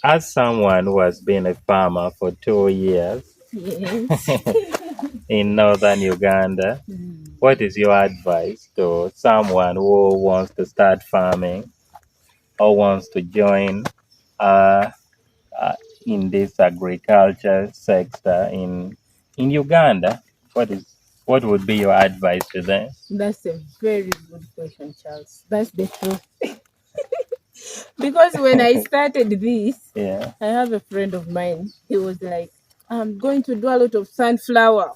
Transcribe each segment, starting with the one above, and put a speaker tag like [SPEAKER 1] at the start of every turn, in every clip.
[SPEAKER 1] as someone who has been a farmer for 2 years
[SPEAKER 2] Yes.
[SPEAKER 1] in Northern Uganda,
[SPEAKER 2] Mm.
[SPEAKER 1] what is your advice to someone who wants to start farming or wants to join uh, uh, in this agriculture sector in Uganda? What would be your advice to them?
[SPEAKER 2] That's a very good question, Charles. That's the truth. Because when I started this,
[SPEAKER 1] Yeah.
[SPEAKER 2] I have a friend of mine. He was like, I'm going to do a lot of sunflower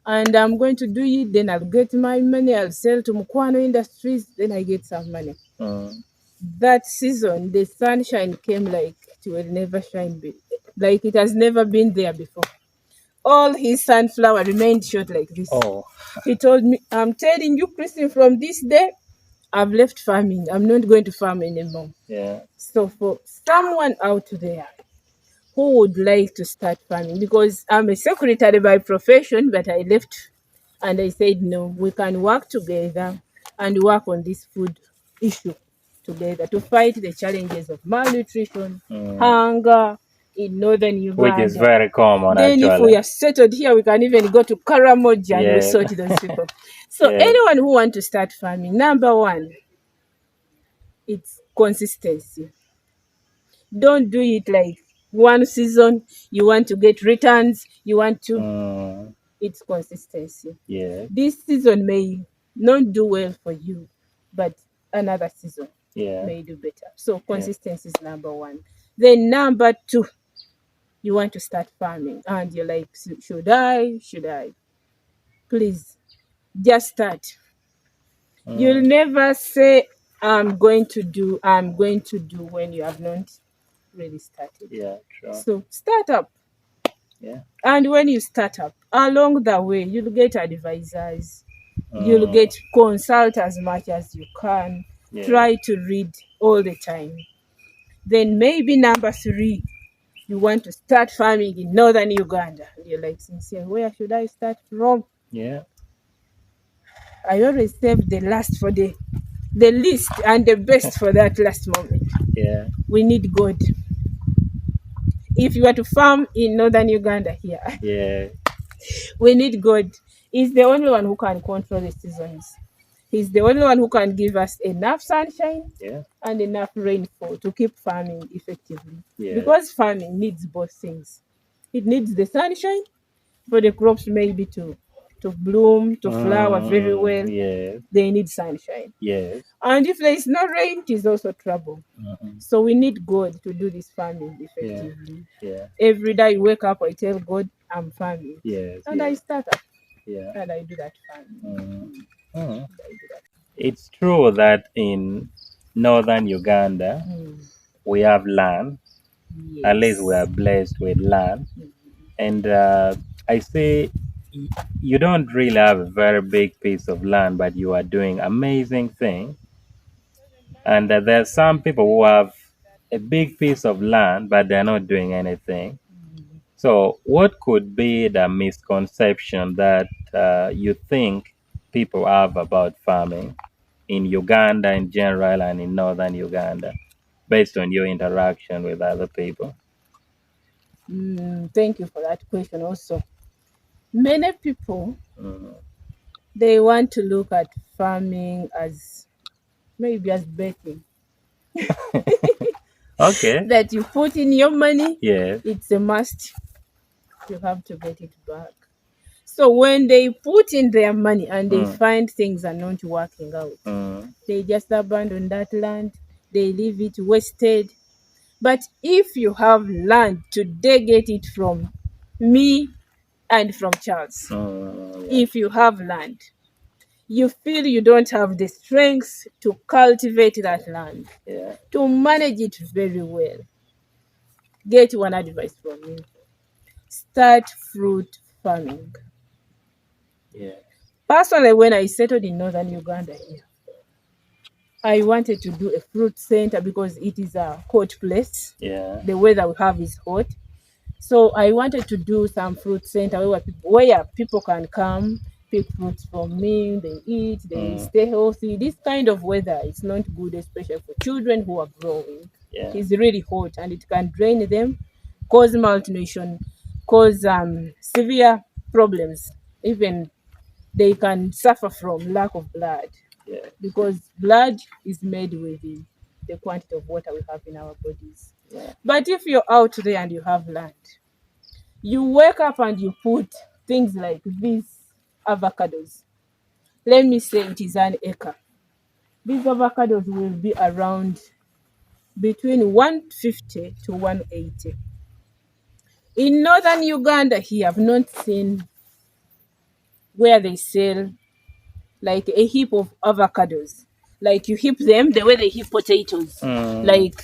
[SPEAKER 2] and I'm going to do it. Then I'll get my money. I'll sell to Mukwano Industries. Then I get some money.
[SPEAKER 1] Mm.
[SPEAKER 2] That season, the sunshine came like it will never shine, like it has never been there before. All his sunflower remained short like this.
[SPEAKER 1] Oh.
[SPEAKER 2] He told me, I'm telling you, Christine, from this day, I've left farming. I'm not going to farm anymore.
[SPEAKER 1] Yeah.
[SPEAKER 2] So for someone out there who would like to start farming, because I'm a secretary by profession, but I left and I said, no, we can work together and work on this food issue together to fight the challenges of malnutrition, hunger in Northern
[SPEAKER 1] Which is
[SPEAKER 2] Uganda.
[SPEAKER 1] very common
[SPEAKER 2] Then if we
[SPEAKER 1] actually.
[SPEAKER 2] are settled here, we can even go to Karamoja and we
[SPEAKER 1] Yes.
[SPEAKER 2] sort those people. So
[SPEAKER 1] Yes.
[SPEAKER 2] anyone who wants to start farming, number one, it's consistency. Don't do it like one season, you want to get returns, you want to, it's consistency.
[SPEAKER 1] Yeah.
[SPEAKER 2] This season may not do well for you, but another season
[SPEAKER 1] Yeah.
[SPEAKER 2] may do better. So consistency is number one. Then number two, you want to start farming and you're like, should I? Should I? Please, just start. You'll never say, I'm going to do when you have not really started.
[SPEAKER 1] Yeah. Sure.
[SPEAKER 2] So start up.
[SPEAKER 1] Yeah.
[SPEAKER 2] And when you start up, along the way, you'll get advisors. You'll get consult as much as you can.
[SPEAKER 1] Yeah.
[SPEAKER 2] Try to read all the time. Then maybe number three, you want to start farming in Northern Uganda. You're like, sincere, where should I start from?
[SPEAKER 1] Yeah.
[SPEAKER 2] I always save the last for the least and the best for that last moment.
[SPEAKER 1] Yeah.
[SPEAKER 2] We need God. If you are to farm in Northern Uganda here,
[SPEAKER 1] Yeah.
[SPEAKER 2] we need God. He's the only one who can control the seasons. He's the only one who can give us enough sunshine and enough rainfall to keep farming effectively.
[SPEAKER 1] Yeah.
[SPEAKER 2] Because farming needs both things. It needs the sunshine for the crops maybe to bloom, to flower very well.
[SPEAKER 1] Yes.
[SPEAKER 2] They need sunshine.
[SPEAKER 1] Yes.
[SPEAKER 2] And if there is no rain, it is also trouble. So we need God to do this farming effectively.
[SPEAKER 1] Yeah.
[SPEAKER 2] Every day I wake up, I tell God, I'm farming.
[SPEAKER 1] Yes.
[SPEAKER 2] And I start up.
[SPEAKER 1] Yeah.
[SPEAKER 2] And I do that farming. I do that.
[SPEAKER 1] It's true that in Northern Uganda we have land.
[SPEAKER 2] Yes.
[SPEAKER 1] At least we are blessed with land. And I say you don't really have a very big piece of land, but you are doing amazing things. And there are some people who have a big piece of land, but they're not doing anything. So, what could be the misconception that you think people have about farming in Uganda in general and in Northern Uganda, based on your interaction with other people?
[SPEAKER 2] Thank you for that question also. Many people, they want to look at farming as maybe as betting.
[SPEAKER 1] Okay.
[SPEAKER 2] That you put in your money,
[SPEAKER 1] Yes.
[SPEAKER 2] it's a must. You have to get it back. So when they put in their money and they find things are not working out, they just abandon that land. They leave it wasted. But if you have land, today get it from me and from Charles. If you have land, you feel you don't have the strength to cultivate that land, to manage it very well, get one advice from me. Start fruit farming. Personally, when I settled in Northern Uganda here, I wanted to do a fruit center because it is a hot place. The weather we have is hot. So I wanted to do some fruit center where people can come, pick fruits from me, they eat, they stay healthy. This kind of weather is not good, especially for children who are growing. It is really hot, and it can drain them, cause malnutrition, cause severe problems. Even they can suffer from lack of blood, because blood is made with the quantity of water we have in our bodies. But if you're out there and you have land, you wake up and you put things like these avocados. Let me say it is an acre. These avocados will be around between 150 to 180. In Northern Uganda here, I've not seen where they sell like a heap of avocados. Like you heap them the way they heap potatoes. Like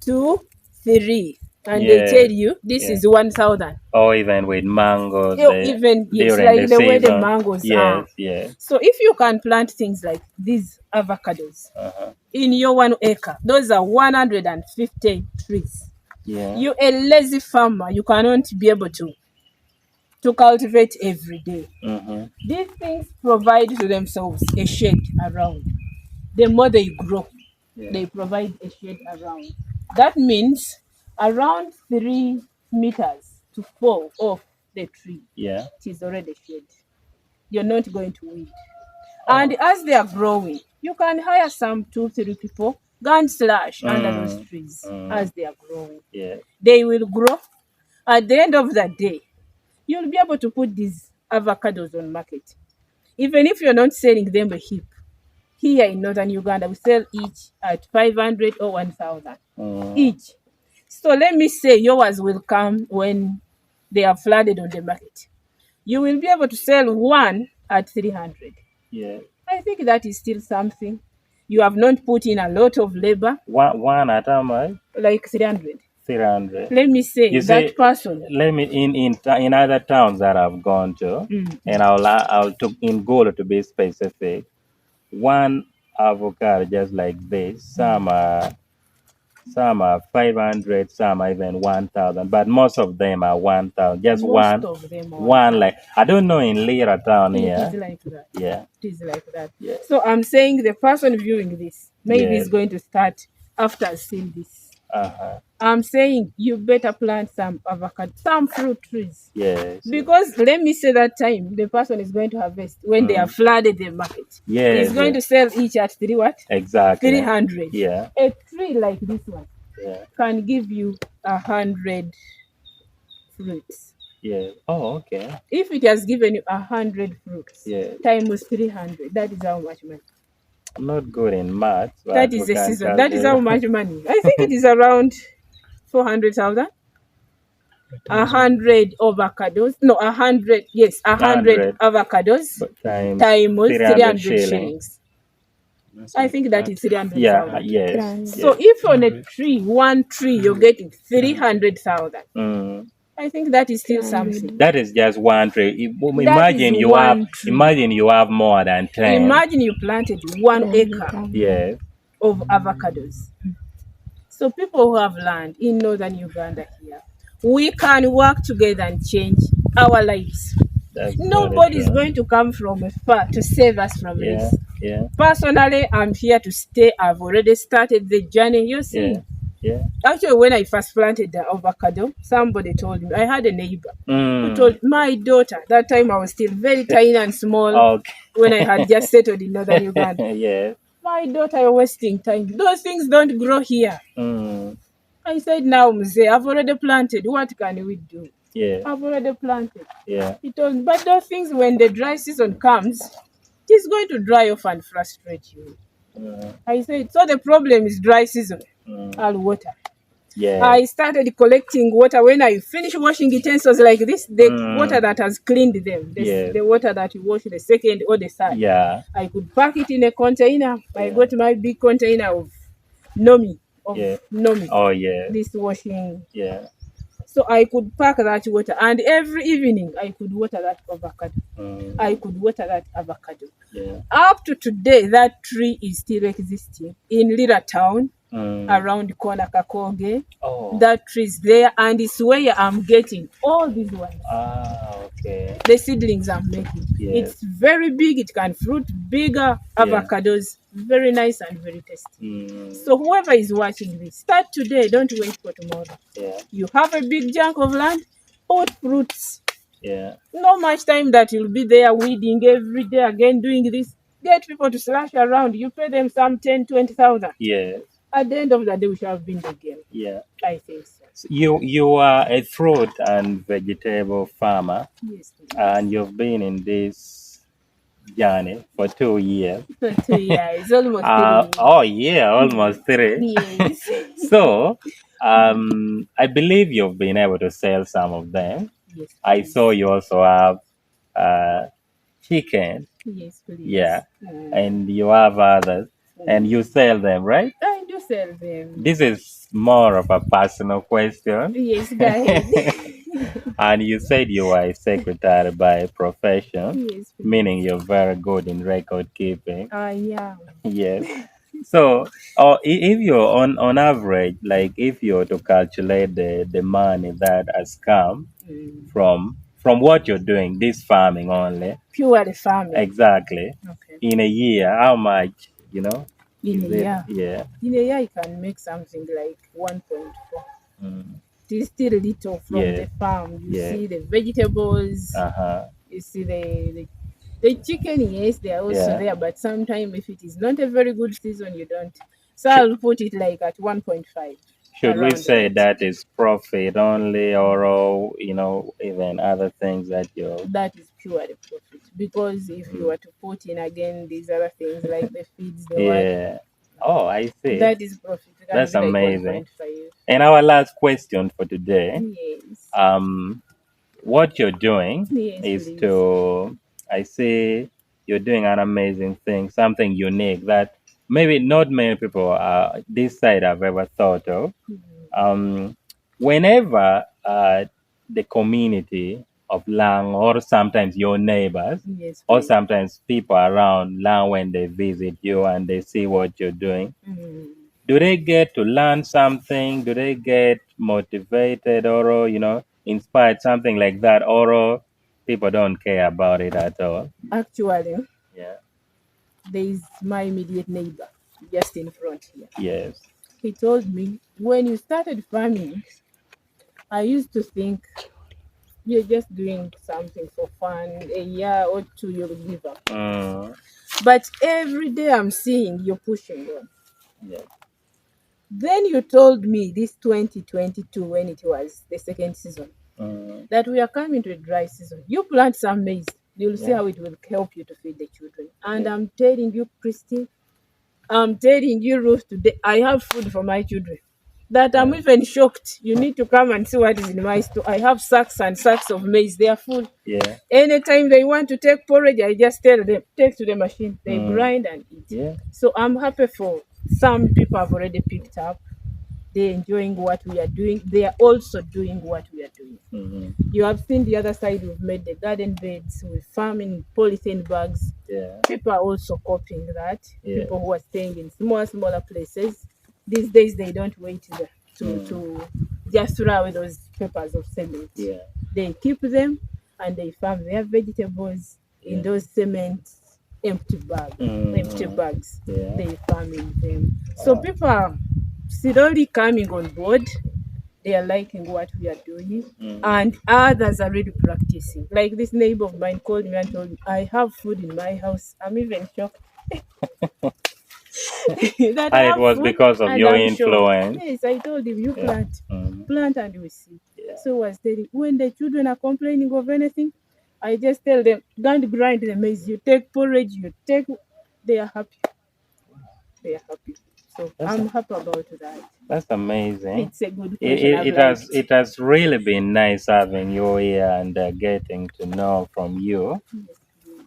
[SPEAKER 2] 2, 3. And they tell you this is 1,000.
[SPEAKER 1] Or even with mangoes.
[SPEAKER 2] Even yes, like the way the mangoes are. So if you can plant things like these avocados in your 1 acre, those are 150 trees. You're a lazy farmer. You cannot be able to cultivate every day. These things provide to themselves a shade around. The more they grow, they provide a shade around. That means around 3 meters to 4 off the tree, it is already shade. You're not going to weed. And as they are growing, you can hire some 2, 3 people, go and slash under those trees as they are growing. They will grow. At the end of the day, you'll be able to put these avocados on market. Even if you're not selling them a heap, here in Northern Uganda, we sell each at 500 or 1,000 each. So let me say yours will come when they are flooded on the market. You will be able to sell one at 300. I think that is still something. You have not put in a lot of labor.
[SPEAKER 1] One at how much?
[SPEAKER 2] Like 300.
[SPEAKER 1] 300.
[SPEAKER 2] Let me say that person.
[SPEAKER 1] Let me in other towns that I've gone to, and I'll in Golo to be specific. One avocado just like this. Some are 500, some are even 1,000, but most of them are 1,000. Just
[SPEAKER 2] most of them are
[SPEAKER 1] one like I don't know in Lira town here.
[SPEAKER 2] It is like that.
[SPEAKER 1] It
[SPEAKER 2] is like that. So I'm saying the person viewing this maybe is going to start after seeing this. I'm saying you better plant some avocado, some fruit trees. Because let me say that time the person is going to harvest when they are flooded the market. He's going to sell each at 3 what?
[SPEAKER 1] Exactly.
[SPEAKER 2] 300. A tree like this one can give you 100 fruits.
[SPEAKER 1] Oh, okay.
[SPEAKER 2] If it has given you 100 fruits, times 300, that is how much money.
[SPEAKER 1] I'm not good in math.
[SPEAKER 2] That is the season. That is how much money. I think it is around 400,000. 100 avocados. No, 100. Yes, 100 avocados times 300 shillings. I think that is 300,000. So if on a tree, one tree, you're getting 300,000. I think that is still something.
[SPEAKER 1] That is just one tree. Imagine you have more than 10.
[SPEAKER 2] Imagine you planted 1 acre of avocados. So people who have land in Northern Uganda here, we can work together and change our lives. Nobody is going to come from afar to save us from this. Personally, I'm here to stay. I've already started the journey. You see. Actually, when I first planted the avocado, somebody told me, I had a neighbor who told my daughter, that time I was still very tiny and small when I had just settled in Northern Uganda. My daughter, you're wasting time. Those things don't grow here. I said, now, Mzee, I've already planted. What can we do? I've already planted. He told me, but those things, when the dry season comes, it is going to dry off and frustrate you. I said, so the problem is dry season. I'll water. I started collecting water when I finish washing utensils like this. The water that has cleaned them, the water that you wash the second or the third. I could pack it in a container. I got my big container of Nomi. This washing. So I could pack that water, and every evening I could water that avocado. I could water that avocado. Up to today, that tree is still existing in Lira town. Around corner Kakoge. That tree is there, and it's where I'm getting all these ones.
[SPEAKER 1] Okay.
[SPEAKER 2] The seedlings I'm making.
[SPEAKER 1] Yes.
[SPEAKER 2] It's very big. It can fruit bigger avocados. Very nice and very tasty. So whoever is watching this, start today. Don't wait for tomorrow.
[SPEAKER 1] Yeah.
[SPEAKER 2] You have a big chunk of land, put fruits.
[SPEAKER 1] Yeah.
[SPEAKER 2] No much time that you'll be there weeding every day again doing this. Get people to slash around. You pay them some 10, 20,000.
[SPEAKER 1] Yes.
[SPEAKER 2] At the end of the day, we shall have been the game.
[SPEAKER 1] Yeah.
[SPEAKER 2] I think so.
[SPEAKER 1] So you are a fruit and vegetable farmer,
[SPEAKER 2] Yes, please.
[SPEAKER 1] and you've been in this journey for 2 years.
[SPEAKER 2] For 2 years, almost 3 years.
[SPEAKER 1] Oh yeah, almost 3.
[SPEAKER 2] Yes.
[SPEAKER 1] So, I believe you've been able to sell some of them.
[SPEAKER 2] Yes,
[SPEAKER 1] I
[SPEAKER 2] please.
[SPEAKER 1] saw you also have chicken.
[SPEAKER 2] Yes, please.
[SPEAKER 1] Yeah, and you have others, and you sell them, right?
[SPEAKER 2] I do sell them.
[SPEAKER 1] This is more of a personal question.
[SPEAKER 2] Yes, go ahead.
[SPEAKER 1] And you said you are a secretary by profession,
[SPEAKER 2] Yes, please.
[SPEAKER 1] meaning you're very good in record keeping.
[SPEAKER 2] Yeah.
[SPEAKER 1] Yes. So, if you're on average, like if you're to calculate the money that has come from what you're doing, this farming only,
[SPEAKER 2] Purely farming.
[SPEAKER 1] exactly,
[SPEAKER 2] Okay.
[SPEAKER 1] in a year, how much, you know?
[SPEAKER 2] In
[SPEAKER 1] is
[SPEAKER 2] a
[SPEAKER 1] it?
[SPEAKER 2] year.
[SPEAKER 1] Yeah.
[SPEAKER 2] In a year, you can make something like 1.4. It is still little from
[SPEAKER 1] Yeah.
[SPEAKER 2] the farm. You
[SPEAKER 1] Yeah.
[SPEAKER 2] see the vegetables. You see the chicken. Yes, they are also there, but sometimes if it is not a very good season, you don't. So I'll put it like at 1.5.
[SPEAKER 1] Should we
[SPEAKER 2] around
[SPEAKER 1] say
[SPEAKER 2] that.
[SPEAKER 1] that is profit only, or even other things that you?
[SPEAKER 2] That is purely profit, because if you were to put in again these other things like the feeds, the
[SPEAKER 1] Yeah. Oh, I see.
[SPEAKER 2] that is profit. It can
[SPEAKER 1] That's
[SPEAKER 2] be like
[SPEAKER 1] amazing.
[SPEAKER 2] 1.5.
[SPEAKER 1] And our last question for today,
[SPEAKER 2] Yes.
[SPEAKER 1] what you're doing
[SPEAKER 2] Yes,
[SPEAKER 1] is
[SPEAKER 2] please.
[SPEAKER 1] to, I see you're doing an amazing thing, something unique that maybe not many people this side have ever thought of. Whenever the community of Lang, or sometimes your neighbors,
[SPEAKER 2] Yes,
[SPEAKER 1] or
[SPEAKER 2] please.
[SPEAKER 1] sometimes people around Lang, when they visit you and they see what you're doing, do they get to learn something? Do they get motivated, or inspired, something like that, or people don't care about it at all?
[SPEAKER 2] Actually,
[SPEAKER 1] Yeah.
[SPEAKER 2] there is my immediate neighbor just in front here.
[SPEAKER 1] Yes.
[SPEAKER 2] He told me, when you started farming, I used to think you're just doing something for fun. A year or two, you'll give up. But every day I'm seeing you're pushing on.
[SPEAKER 1] Yeah.
[SPEAKER 2] Then you told me this 2022, when it was the second season, that we are coming to a dry season. You plant some maize, you'll see how it will help you to feed the children. And I'm telling you, Christy, I'm telling you, Ruth, today I have food for my children. That I'm even shocked. You need to come and see what is in my store. I have sacks and sacks of maize. They are full.
[SPEAKER 1] Yeah.
[SPEAKER 2] Anytime they want to take porridge, I just tell them, take to the machine. They grind and eat.
[SPEAKER 1] Yeah.
[SPEAKER 2] So I'm happy for some people have already picked up. They're enjoying what we are doing. They are also doing what we are doing. You have seen the other side. We've made the garden beds. We're farming polythene bags.
[SPEAKER 1] Yeah.
[SPEAKER 2] People are also copying that.
[SPEAKER 1] Yeah.
[SPEAKER 2] People who are staying in smaller places. These days, they don't wait to just throw away those papers of cement.
[SPEAKER 1] Yeah.
[SPEAKER 2] They keep them and they farm their vegetables in those cement empty bags.
[SPEAKER 1] Yeah.
[SPEAKER 2] They farm in them. So people are slowly coming on board. They are liking what we are doing, and others are really practicing. Like this neighbor of mine called me and told me, I have food in my house. I'm even shocked. That I
[SPEAKER 1] And it
[SPEAKER 2] have
[SPEAKER 1] was
[SPEAKER 2] food
[SPEAKER 1] because of
[SPEAKER 2] and
[SPEAKER 1] your
[SPEAKER 2] I'm shocked.
[SPEAKER 1] influence.
[SPEAKER 2] Yes, I told him, you plant. Plant and we see.
[SPEAKER 1] Yeah.
[SPEAKER 2] So I was telling, when the children are complaining of anything, I just tell them, don't grind the maize. You take porridge, they are happy. They are happy. So I'm happy about that.
[SPEAKER 1] That's amazing.
[SPEAKER 2] It's a good question.
[SPEAKER 1] It has really been nice having you here and getting to know from you.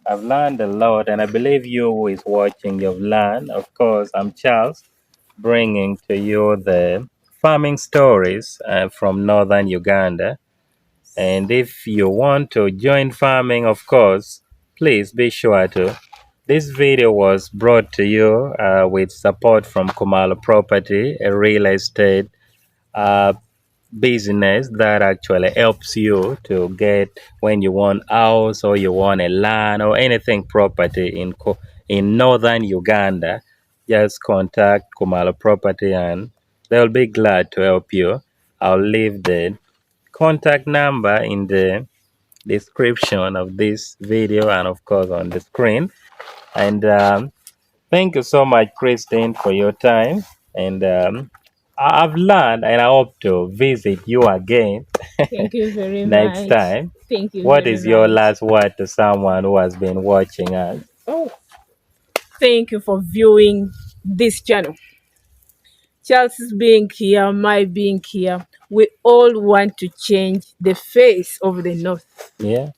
[SPEAKER 1] I've learned a lot, and I believe you who is watching, you've learned. Of course, I'm Charles, bringing to you the farming stories from Northern Uganda. And if you want to join farming, of course, please be sure to. This video was brought to you with support from Kumalo Property, a real estate business that actually helps you to get when you want house or you want a land or anything property in northern Uganda, just contact Kumalo Property and they'll be glad to help you. I'll leave the contact number in the description of this video and of course on the screen. And thank you so much, Christine, for your time. And I've learned and I hope to visit you again
[SPEAKER 2] Thank you very
[SPEAKER 1] next
[SPEAKER 2] much.
[SPEAKER 1] time.
[SPEAKER 2] Thank you
[SPEAKER 1] What
[SPEAKER 2] very
[SPEAKER 1] is your
[SPEAKER 2] much.
[SPEAKER 1] last word to someone who has been watching us?
[SPEAKER 2] Oh, thank you for viewing this channel. Charles being here, my being here, we all want to change the face of the North.
[SPEAKER 1] Yeah,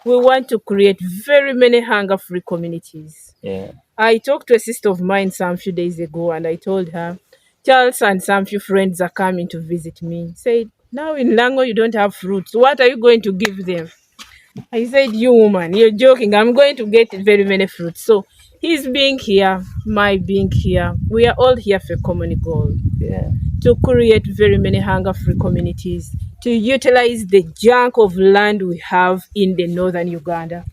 [SPEAKER 2] We want to create very many hunger-free communities.
[SPEAKER 1] yeah,
[SPEAKER 2] I talked to a sister of mine some few days ago and I told her, Charles and some few friends are coming to visit me. Said, now in Lango you don't have fruits. What are you going to give them? I said, you woman, you're joking. I'm going to get very many fruits. So his being here, my being here, we are all here for a common goal.
[SPEAKER 1] yeah.
[SPEAKER 2] To create very many hunger-free communities, to utilize the junk of land we have in the northern Uganda.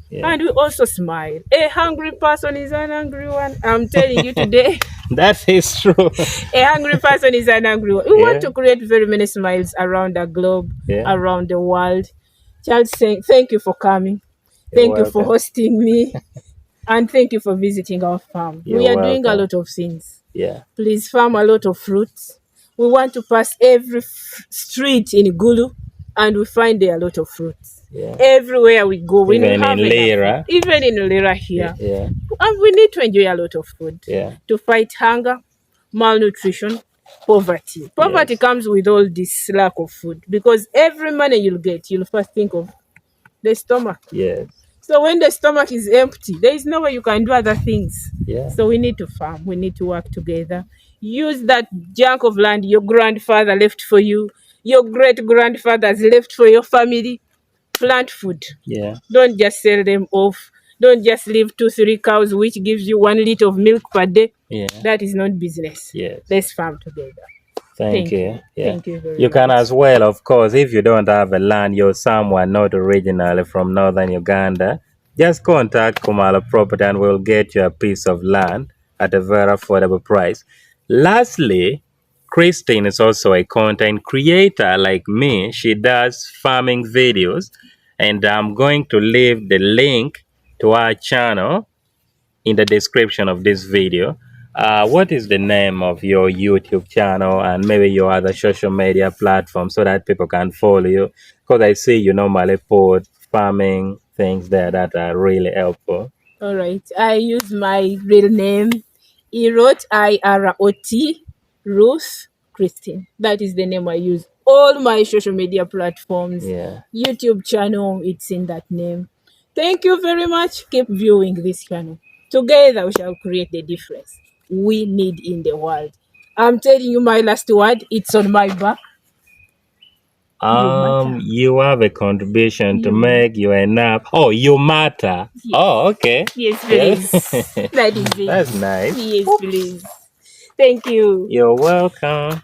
[SPEAKER 1] Yeah.
[SPEAKER 2] And we also smile. A hungry person is an angry one. I'm telling you today.
[SPEAKER 1] That is true.
[SPEAKER 2] A hungry person is an angry one. We want to create very many smiles around the globe, around the world. Charles, thank you for coming. Thank you for hosting me. And thank you for visiting our farm. We are doing a lot of things.
[SPEAKER 1] Yeah.
[SPEAKER 2] Please farm a lot of fruits. We want to pass every street in Gulu and we find there a lot of fruits.
[SPEAKER 1] Yeah.
[SPEAKER 2] Everywhere we go, we
[SPEAKER 1] even
[SPEAKER 2] have
[SPEAKER 1] in Lira.
[SPEAKER 2] Even in Lira here.
[SPEAKER 1] Yeah.
[SPEAKER 2] And we need to enjoy a lot of food.
[SPEAKER 1] Yeah.
[SPEAKER 2] To fight hunger, malnutrition, poverty. Poverty comes with all this lack of food because every money you'll get, you'll first think of the stomach.
[SPEAKER 1] Yes.
[SPEAKER 2] So when the stomach is empty, there is no way you can do other things.
[SPEAKER 1] Yeah.
[SPEAKER 2] So we need to farm. We need to work together. Use that junk of land your grandfather left for you, your great-grandfathers left for your family. Plant food.
[SPEAKER 1] Yeah.
[SPEAKER 2] Don't just sell them off. Don't just leave 2-3 cows, which gives you 1 liter of milk per day. Yeah. That is not business. Yes. Let's farm together.
[SPEAKER 1] Thank you. Yeah.
[SPEAKER 2] Thank you very
[SPEAKER 1] You
[SPEAKER 2] much.
[SPEAKER 1] can as well, of course, if you don't have a land, you're someone not originally from Northern Uganda, just contact Kumalo Property and we'll get you a piece of land at a very affordable price. Lastly, Christine is also a content creator like me. She does farming videos, and I'm going to leave the link to our channel in the description of this video. What is the name of your YouTube channel and maybe your other social media platform so that people can follow you? Because I see you normally put farming things there that are really helpful.
[SPEAKER 2] All right. I use my real name, Irot, I-R-O-T, Ruth Christine. That is the name I use. All my social media platforms, YouTube channel, it's in that name. Thank you very much. Keep viewing this channel. Together we shall create the difference we need in the world. I'm telling you my last word. It's on my back.
[SPEAKER 1] You have a contribution to make. You enough. Oh, you matter. Yes. Oh, okay.
[SPEAKER 2] Yes, please. That is it.
[SPEAKER 1] That's nice.
[SPEAKER 2] Yes, please. Thank you.
[SPEAKER 1] You're welcome.